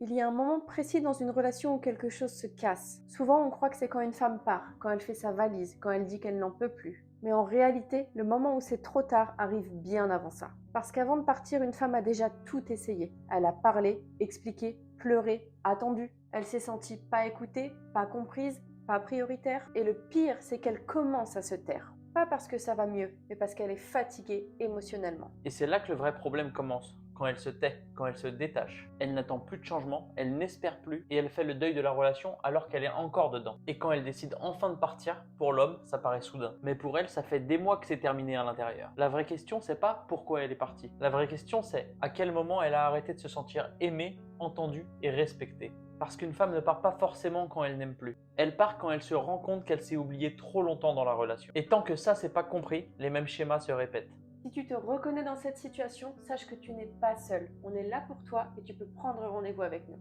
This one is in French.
Il y a un moment précis dans une relation où quelque chose se casse. Souvent, on croit que c'est quand une femme part, quand elle fait sa valise, quand elle dit qu'elle n'en peut plus. Mais en réalité, le moment où c'est trop tard arrive bien avant ça. Parce qu'avant de partir, une femme a déjà tout essayé. Elle a parlé, expliqué, pleuré, attendu. Elle s'est sentie pas écoutée, pas comprise, pas prioritaire. Et le pire, c'est qu'elle commence à se taire. Pas parce que ça va mieux, mais parce qu'elle est fatiguée émotionnellement. Et c'est là que le vrai problème commence, quand elle se tait, quand elle se détache. Elle n'attend plus de changement, elle n'espère plus et elle fait le deuil de la relation alors qu'elle est encore dedans. Et quand elle décide enfin de partir, pour l'homme, ça paraît soudain. Mais pour elle, ça fait des mois que c'est terminé à l'intérieur. La vraie question, c'est pas pourquoi elle est partie. La vraie question, c'est à quel moment elle a arrêté de se sentir aimée, entendue et respectée. Parce qu'une femme ne part pas forcément quand elle n'aime plus. Elle part quand elle se rend compte qu'elle s'est oubliée trop longtemps dans la relation. Et tant que ça c'est pas compris, les mêmes schémas se répètent. Si tu te reconnais dans cette situation, sache que tu n'es pas seul. On est là pour toi et tu peux prendre rendez-vous avec nous.